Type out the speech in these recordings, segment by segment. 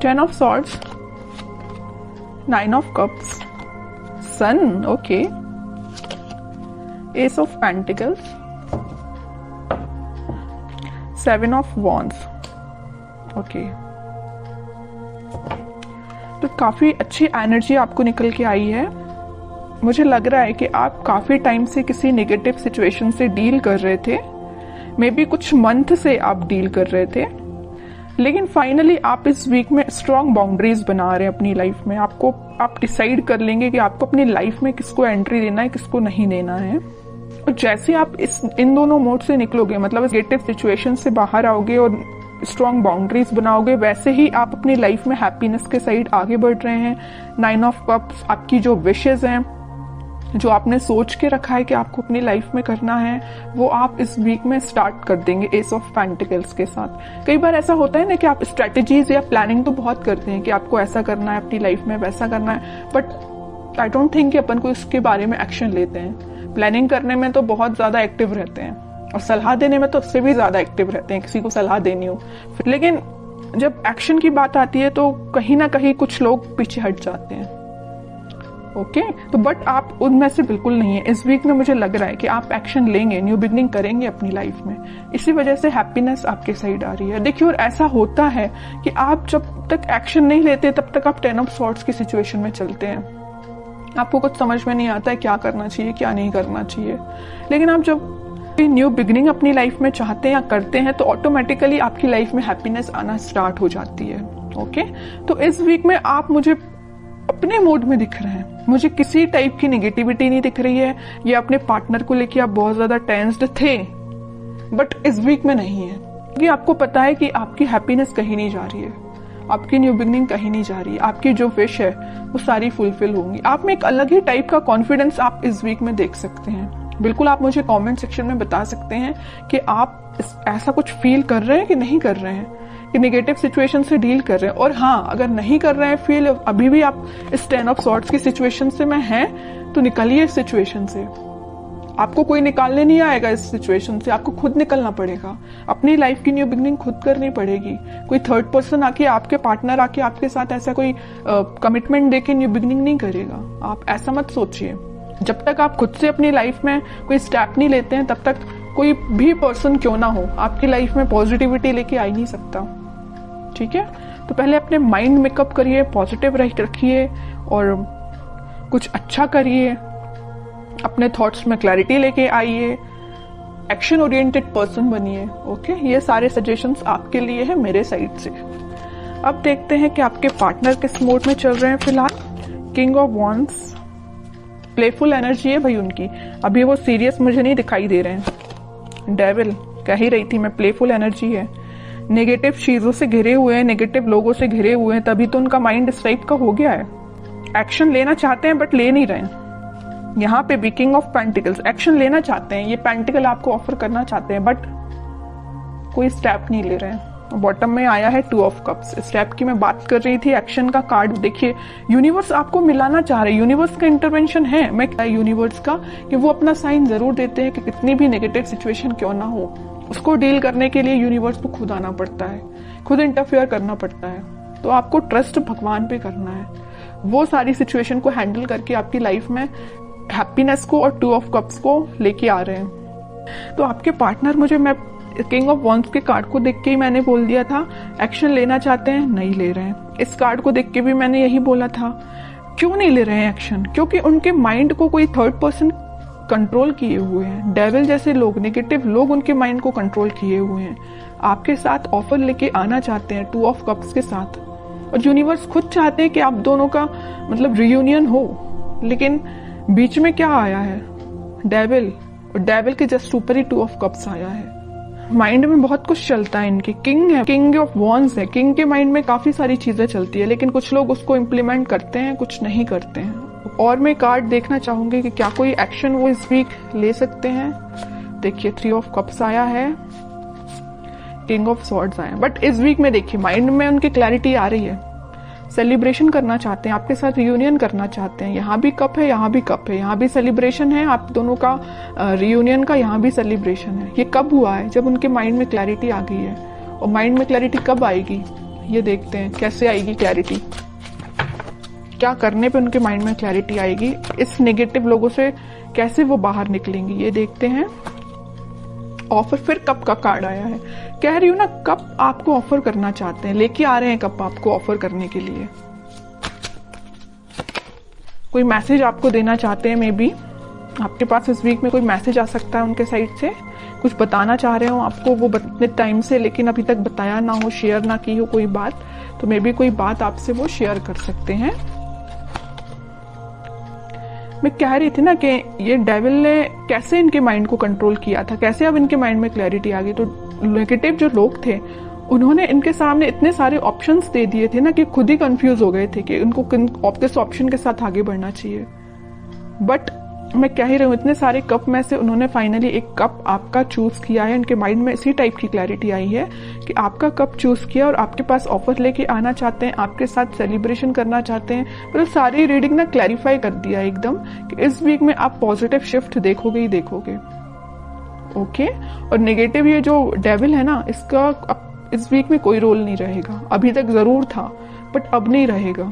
10 of swords, 9 of cups, sun, okay, ace of pentacles, 7 of wands, okay। तो काफी अच्छी energy आपको निकल के आई है। मुझे लग रहा है कि आप काफी टाइम से किसी नेगेटिव सिचुएशन से डील कर रहे थे, मे बी कुछ मंथ से आप डील कर रहे थे, लेकिन फाइनली आप इस वीक में स्ट्रॉन्ग बाउंड्रीज बना रहे हैं अपनी लाइफ में। आप डिसाइड कर लेंगे कि आपको अपनी लाइफ में किसको एंट्री देना है, किसको नहीं देना है। और जैसे आप इन दोनों मोड से निकलोगे, मतलब इस नेगेटिव सिचुएशन से बाहर आओगे और स्ट्रॉन्ग बाउंड्रीज बनाओगे, वैसे ही आप अपनी लाइफ में हैप्पीनेस के साइड आगे बढ़ रहे हैं। 9 ऑफ कप्स आपकी जो विशेज हैं, जो आपने सोच के रखा है कि आपको अपनी लाइफ में करना है, वो आप इस वीक में स्टार्ट कर देंगे एस ऑफ पेंटिकल्स के साथ। कई बार ऐसा होता है ना कि आप स्ट्रेटेजीज या प्लानिंग तो बहुत करते हैं कि आपको ऐसा करना है अपनी लाइफ में, वैसा करना है, बट आई डोंट थिंक कि अपन को इसके बारे में एक्शन लेते हैं। प्लानिंग करने में तो बहुत ज्यादा एक्टिव रहते हैं और सलाह देने में तो उससे भी ज्यादा एक्टिव रहते हैं, किसी को सलाह देनी हो। लेकिन जब एक्शन की बात आती है तो कहीं ना कहीं कुछ लोग पीछे हट जाते हैं। ओके तो बट आप उनमें से बिल्कुल नहीं है। इस वीक में मुझे लग रहा है कि आप एक्शन लेंगे, न्यू बिगनिंग करेंगे अपनी लाइफ में, इसी वजह से हैप्पीनेस आपके साइड आ रही है। देखिए, और ऐसा होता है कि आप जब तक एक्शन नहीं लेते तब तक आप 10 ऑफ सॉर्ड्स की सिचुएशन में चलते हैं। आपको कुछ समझ में नहीं आता है क्या करना चाहिए, क्या नहीं करना चाहिए। लेकिन आप जब न्यू बिगनिंग अपनी लाइफ में चाहते हैं या करते हैं तो ऑटोमेटिकली आपकी लाइफ में हैप्पीनेस आना स्टार्ट हो जाती है। ओके तो इस वीक में आप मुझे अपने मूड में दिख रहे हैं, मुझे किसी टाइप की नेगेटिविटी नहीं दिख रही है, या अपने पार्टनर को लेके आप बहुत ज्यादा टेंस्ड थे, बट इस वीक में नहीं है, क्योंकि आपको पता है कि आपकी हैप्पीनेस कहीं नहीं जा रही है, आपकी न्यू बिगनिंग कहीं नहीं जा रही है, आपकी जो विश है वो सारी फुलफिल होंगी। आप में एक अलग ही टाइप का कॉन्फिडेंस आप इस वीक में देख सकते हैं। बिल्कुल आप मुझे कमेंट सेक्शन में बता सकते हैं कि आप ऐसा कुछ फील कर रहे हैं कि नहीं कर रहे हैं, कि नेगेटिव सिचुएशन से डील कर रहे हैं। और हाँ, अगर नहीं कर रहे हैं फील, अभी भी आप इस 10 ऑफ सॉर्ड्स की सिचुएशन से में हैं, तो निकलिए इस सिचुएशन से। आपको कोई निकालने नहीं आएगा इस सिचुएशन से, आपको खुद निकलना पड़ेगा। अपनी लाइफ की न्यू बिगनिंग खुद करनी पड़ेगी। कोई थर्ड पर्सन आके, आपके पार्टनर आके आपके साथ ऐसा कोई कमिटमेंट देके न्यू बिगनिंग नहीं करेगा। आप ऐसा मत सोचिए। जब तक आप खुद से अपनी लाइफ में कोई स्टेप नहीं लेते हैं, तब तक कोई भी पर्सन क्यों ना हो आपकी लाइफ में पॉजिटिविटी लेके आ ही नहीं सकता। ठीक है, तो पहले अपने माइंड मेकअप करिए, पॉजिटिव रखिए और कुछ अच्छा करिए, अपने थॉट्स में क्लैरिटी लेके आइए, एक्शन ओरिएंटेड पर्सन बनिए। ओके, ये सारे सजेशंस आपके लिए है मेरे साइड से। अब देखते हैं कि आपके पार्टनर किस मोड में चल रहे हैं फिलहाल। King of wands, playful energy है भाई उनकी, अभी वो सीरियस मुझे नहीं दिखाई दे रहे हैं। डेविल, कह ही रही थी मैं, प्लेफुल एनर्जी है। नेगेटिव चीजों से घिरे हुए हैं, नेगेटिव लोगों से घिरे हुए हैं, तभी तो उनका माइंड इस टाइप का हो गया है। एक्शन लेना चाहते हैं बट ले नहीं रहे हैं। यहाँ पे भी किंग ऑफ पेंटिकल्स, एक्शन लेना चाहते हैं, ये पेंटिकल आपको ऑफर करना चाहते हैं, बट कोई स्टेप नहीं ले रहे हैं। बॉटम में आया है 2 ऑफ कप्स। स्टेप की मैं बात कर रही थी, एक्शन का कार्ड देखिए। यूनिवर्स आपको मिलाना चाह रहे हैं, यूनिवर्स का इंटरवेंशन है। मैं यूनिवर्स का कि वो अपना साइन जरूर देते हैं कि कितनी भी नेगेटिव सिचुएशन क्यों ना हो, उसको डील करने के लिए यूनिवर्स को खुद आना पड़ता है, खुद इंटरफेयर करना पड़ता है। तो आपको ट्रस्ट भगवान पे करना है, वो सारी सिचुएशन को हैंडल करके आपकी लाइफ में हैप्पीनेस को और 2 ऑफ कप्स को लेके आ रहे हैं। तो आपके पार्टनर, मुझे मैं किंग ऑफ वॉन्ड्स के कार्ड को देख के ही मैंने बोल दिया था, एक्शन लेना चाहते हैं, नहीं ले रहे हैं। इस कार्ड को देख के भी मैंने यही बोला था। क्यों नहीं ले रहे हैं एक्शन? क्योंकि उनके माइंड को कोई थर्ड पर्सन कंट्रोल किए हुए हैं। डेविल जैसे लोग, नेगेटिव लोग उनके माइंड को कंट्रोल किए हुए हैं। आपके साथ ऑफर लेके आना चाहते हैं 2 ऑफ कप्स के साथ, और यूनिवर्स खुद चाहते हैं कि आप दोनों का मतलब रियूनियन हो। लेकिन बीच में क्या आया है? डेविल, और डेविल के जस्ट ऊपर ही 2 ऑफ कप्स आया है। माइंड में बहुत कुछ चलता है इनके। किंग है, किंग ऑफ वॉन्ड्स है, किंग के माइंड में काफी सारी चीजें चलती है, लेकिन कुछ लोग उसको इम्प्लीमेंट करते हैं, कुछ नहीं करते हैं। और मैं कार्ड देखना चाहूंगी कि क्या कोई एक्शन वो इस वीक ले सकते हैं। देखिए 3 ऑफ कप्स आया है, किंग ऑफ सॉर्ड्स आया, बट इस वीक में देखिए माइंड में उनकी क्लैरिटी आ रही है। सेलिब्रेशन करना चाहते हैं, आपके साथ रियूनियन करना चाहते हैं। यहाँ भी कप है, यहाँ भी कप है, यहाँ भी सेलिब्रेशन है आप दोनों का रियूनियन का, यहाँ भी सेलिब्रेशन है। ये कब हुआ है? जब उनके माइंड में क्लैरिटी आ गई है। और माइंड में क्लैरिटी कब आएगी? ये देखते हैं कैसे आएगी क्लैरिटी, क्या करने पे उनके माइंड में क्लैरिटी आएगी, इस नेगेटिव लोगों से कैसे वो बाहर निकलेंगी, ये देखते हैं। ऑफर, फिर कप का कार्ड आया है। कह रही हूं ना, कप आपको ऑफर करना चाहते हैं, लेके आ रहे हैं कप आपको ऑफर करने के लिए। कोई मैसेज आपको देना चाहते हैं, मे बी आपके पास इस वीक में कोई मैसेज आ सकता है उनके साइड से, कुछ बताना चाह रहे हो आपको वो इतने टाइम से, लेकिन अभी तक बताया ना हो, शेयर ना की हो कोई बात, तो मे बी कोई बात आपसे वो शेयर कर सकते हैं। मैं कह रही थी ना कि ये डेविल ने कैसे इनके माइंड को कंट्रोल किया था, कैसे अब इनके माइंड में क्लैरिटी आ गई। तो नेगेटिव जो लोग थे उन्होंने इनके सामने इतने सारे ऑप्शंस दे दिए थे ना कि खुद ही कंफ्यूज हो गए थे कि उनको किस ऑप्शन के साथ आगे बढ़ना चाहिए। बट मैं कह ही रही हूँ, इतने सारे कप में से उन्होंने फाइनली एक कप आपका चूज किया है। इनके माइंड में इसी टाइप की क्लैरिटी आई है कि आपका कप चूज किया और आपके पास ऑफर लेके आना चाहते हैं, आपके साथ सेलिब्रेशन करना चाहते हैं। मतलब सारी रीडिंग ना क्लैरिफाई कर दिया एकदम कि इस वीक में आप पॉजिटिव शिफ्ट देखोगे ही देखोगे। ओके, और नेगेटिव ये जो डेविल है ना, इसका इस वीक में कोई रोल नहीं रहेगा। अभी तक जरूर था बट अब नहीं रहेगा।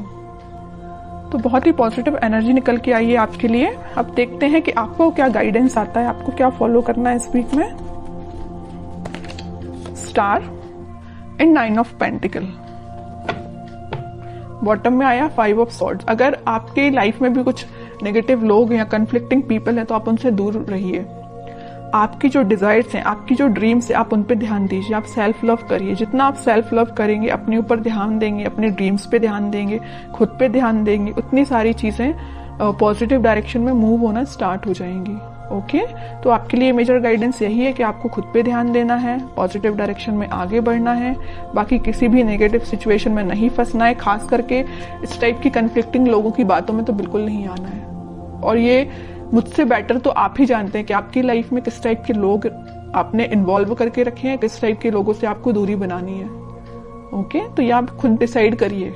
तो बहुत ही पॉजिटिव एनर्जी निकल के आई है आपके लिए। अब देखते हैं कि आपको क्या गाइडेंस आता है, आपको क्या फॉलो करना है इस वीक में। Star and 9 of pentacle, bottom में आया 5 ऑफ सॉर्ड्स। अगर आपके लाइफ में भी कुछ नेगेटिव लोग या कंफ्लिक्टिंग पीपल हैं तो आप उनसे दूर रहिए। आपकी जो डिजायर्स हैं, आपकी जो ड्रीम्स हैं, आप उन पे ध्यान दीजिए। आप सेल्फ लव करिए। जितना आप सेल्फ लव करेंगे, अपने ऊपर ध्यान देंगे, अपने ड्रीम्स पे ध्यान देंगे, खुद पे ध्यान देंगे, उतनी सारी चीजें पॉजिटिव डायरेक्शन में मूव होना स्टार्ट हो जाएंगी। ओके, तो आपके लिए मेजर गाइडेंस यही है कि आपको खुद पे ध्यान देना है, पॉजिटिव डायरेक्शन में आगे बढ़ना है, बाकी किसी भी नेगेटिव सिचुएशन में नहीं फंसना है। खास करके इस टाइप की कंफ्लिक्टिंग लोगों की बातों में तो बिल्कुल नहीं आना है। और ये मुझसे बेटर तो आप ही जानते हैं कि आपकी लाइफ में किस टाइप के लोग आपने इन्वॉल्व करके रखे हैं, किस टाइप के लोगों से आपको दूरी बनानी है। ओके, तो ये आप खुद डिसाइड करिए।